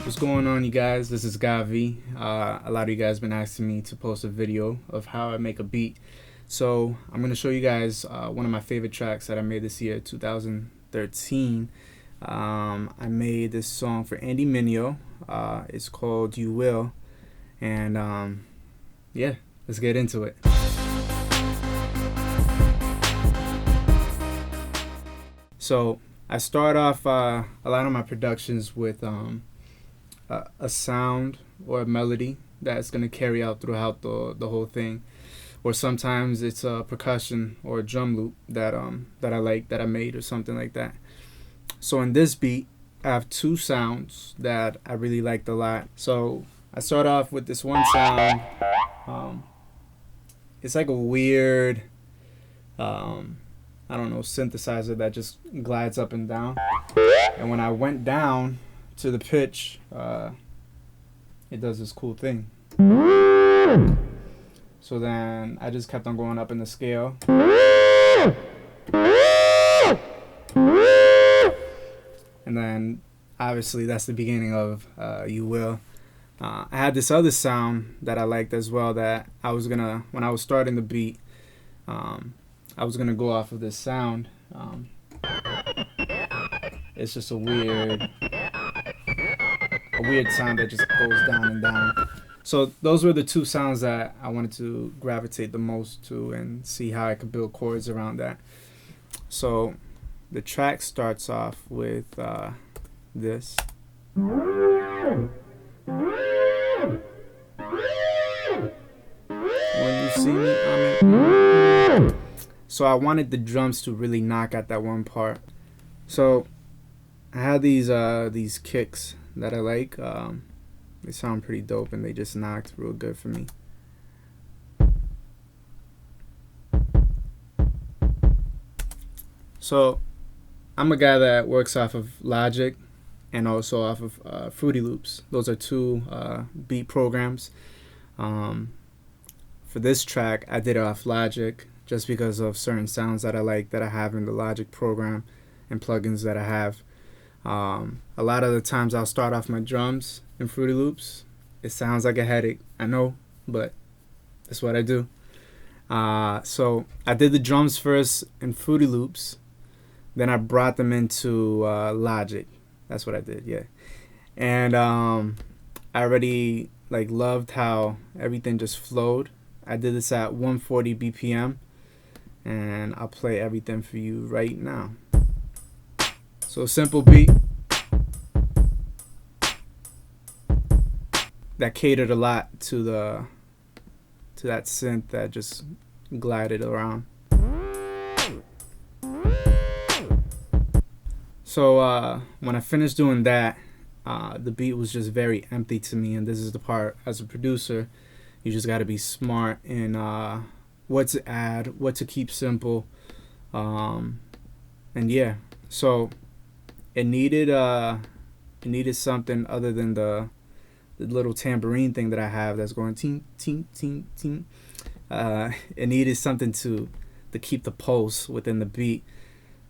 What's going on, you guys? This is Gawvi. A lot of you guys been asking me to post a video of how I make a beat. So I'm going to show you guys one of my favorite tracks that I made this year, 2013. I made this song for Andy Mineo. It's called You Will. And yeah, let's get into it. So I start off a lot of my productions with a sound or a melody that's going to carry out throughout the whole thing, or sometimes it's a percussion or a drum loop that I made or something like that. So in this beat I have two sounds that I really liked a lot. So I start off with this one sound. It's like a weird I don't know, synthesizer that just glides up and down, and when I went down to the pitch, it does this cool thing. So then I just kept on going up in the scale, and then obviously that's the beginning of You Will. I had this other sound that I liked as well, that I was gonna, when I was starting the beat, I was gonna go off of this sound. It's just a weird sound that just goes down and down. So those were the two sounds that I wanted to gravitate the most to and see how I could build chords around that. So the track starts off with this. When you see me, I'm in. So I wanted the drums to really knock at that one part. So I had these kicks that I like. They sound pretty dope and they just knocked real good for me. So I'm a guy that works off of Logic and also off of Fruity Loops. Those are two beat programs. For this track I did it off Logic, just because of certain sounds that I like that I have in the Logic program and plugins that I have. A lot of the times I'll start off my drums in Fruity Loops. It sounds like a headache, I know, but that's what I do. So I did the drums first in Fruity Loops, then I brought them into Logic. That's what I did, yeah. And I already loved how everything just flowed. I did this at 140 BPM. And I'll play everything for you right now. So simple beat that catered a lot to that synth that just glided around. So when I finished doing that, the beat was just very empty to me, and this is the part, as a producer, you just got to be smart in what to add, what to keep simple, and yeah. So it needed something other than the little tambourine thing that I have that's going ting ting ting ting. It needed something to keep the pulse within the beat.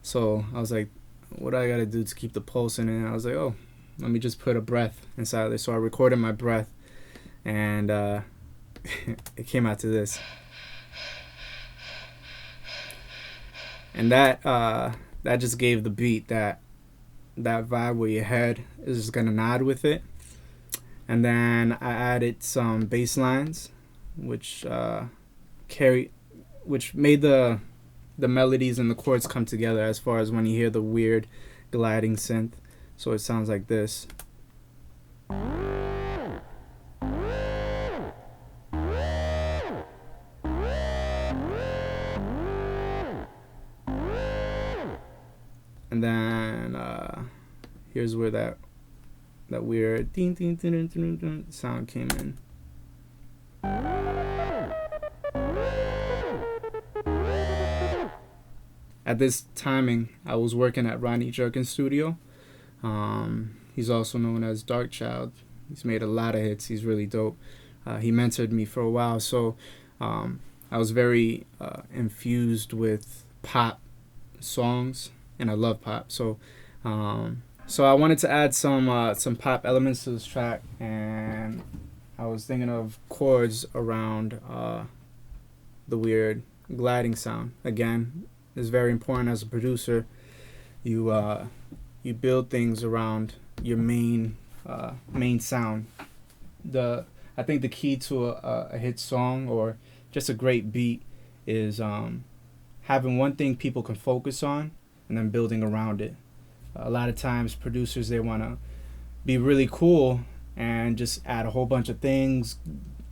So I was like, what do I gotta do to keep the pulse in it? And I was like, oh, let me just put a breath inside of it. So I recorded my breath, and it came out to this. And that just gave the beat that vibe where your head is just gonna nod with it. And then I added some bass lines, which made the melodies and the chords come together, as far as when you hear the weird gliding synth. So it sounds like this. And then here's where that weird ding, ding, ding, ding, ding sound came in. At this timing, I was working at Ronnie Jerkin's studio. He's also known as Dark Child. He's made a lot of hits. He's really dope. He mentored me for a while, so I was very infused with pop songs and I love pop. So I wanted to add some pop elements to this track, and I was thinking of chords around the weird gliding sound. Again, it's very important as a producer. You build things around your main sound. I think the key to a hit song or just a great beat is having one thing people can focus on and then building around it. A lot of times producers, they want to be really cool and just add a whole bunch of things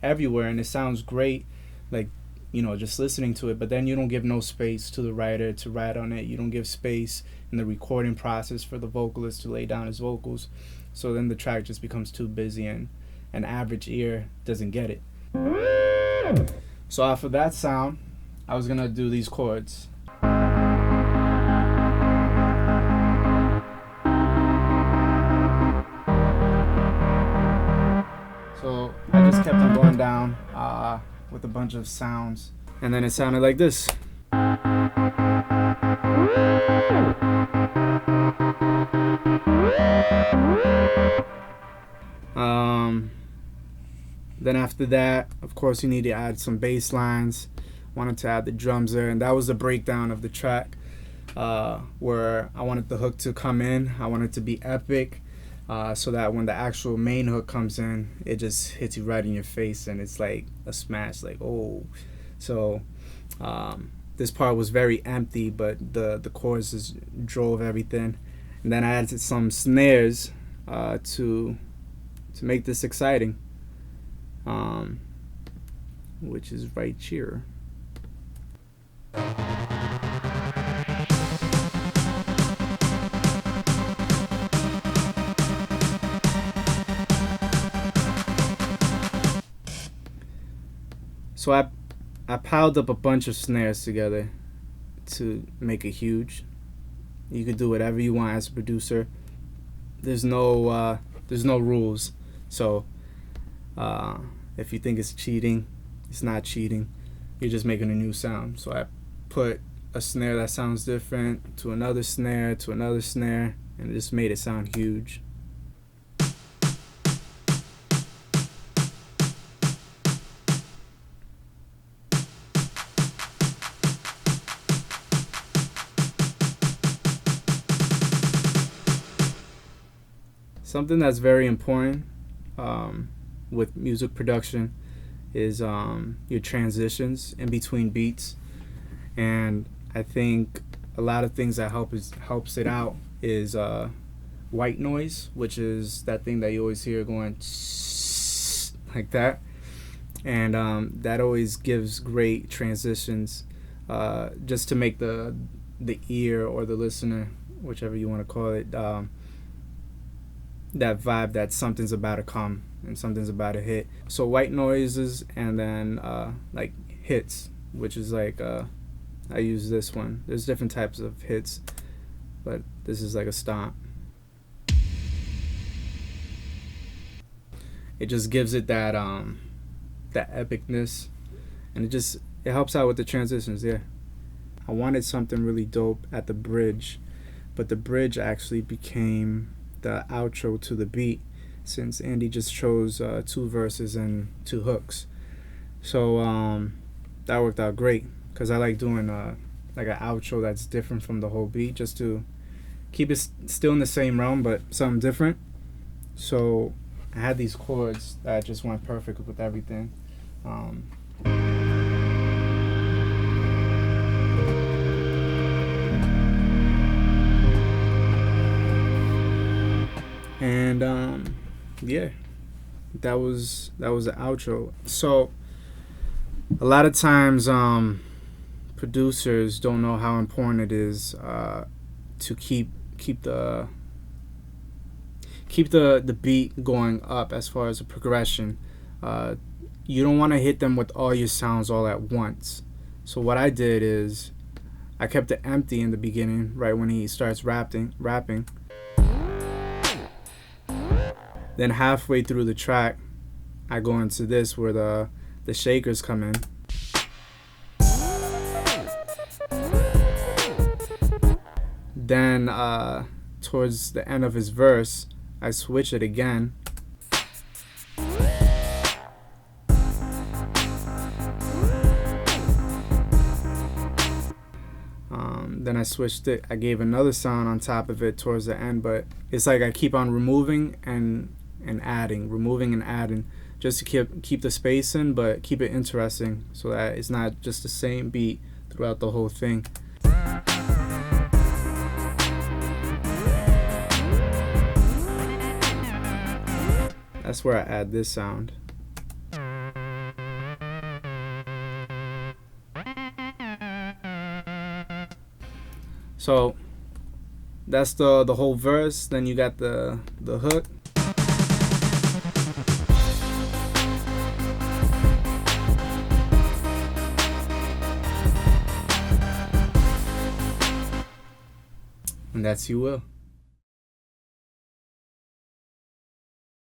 everywhere, and it sounds great, like, you know, just listening to it, but then you don't give no space to the writer to write on it. You don't give space in the recording process for the vocalist to lay down his vocals. So then the track just becomes too busy and an average ear doesn't get it. So off of that sound, I was gonna do these chords. So I just kept on going down with a bunch of sounds, and then it sounded like this. Then after that, of course, you need to add some bass lines. Wanted to add the drums there, and that was the breakdown of the track, where I wanted the hook to come in. I wanted it to be epic, so that when the actual main hook comes in, it just hits you right in your face, and it's like a smash, like, oh. So this part was very empty, but the chorus just drove everything. And then I added some snares to make this exciting, which is right here. So I piled up a bunch of snares together to make it huge. You can do whatever you want as a producer. There's no rules. So if you think it's cheating, it's not cheating. You're just making a new sound. So I put a snare that sounds different to another snare to another snare, and it just made it sound huge. Something that's very important with music production is your transitions in between beats, and I think a lot of things that helps it out is white noise, which is that thing that you always hear going like that, and that always gives great transitions, just to make the ear or the listener, whichever you want to call it, that vibe that something's about to come and something's about to hit. So white noises, and then like hits, which is like I use this one. There's different types of hits, but this is like a stomp. It just gives it that epicness, and it helps out with the transitions. Yeah, I wanted something really dope at the bridge, but the bridge actually became the outro to the beat, since Andy just chose 2 verses and 2 hooks. So that worked out great, because I like doing like an outro that's different from the whole beat, just to keep it still in the same realm but something different. So I had these chords that just went perfect with everything. And yeah, that was the outro. So a lot of times producers don't know how important it is to keep the beat going up as far as a progression. You don't want to hit them with all your sounds all at once. So what I did is I kept it empty in the beginning, right when he starts rapping. Then halfway through the track, I go into this where the shakers come in. Then towards the end of his verse, I switch it again. Then I switched it. I gave another sound on top of it towards the end, but it's like I keep on removing and adding, removing and adding, just to keep the space in, but keep it interesting so that it's not just the same beat throughout the whole thing. That's where I add this sound. So that's the whole verse. Then you got the hook. And that's You Will.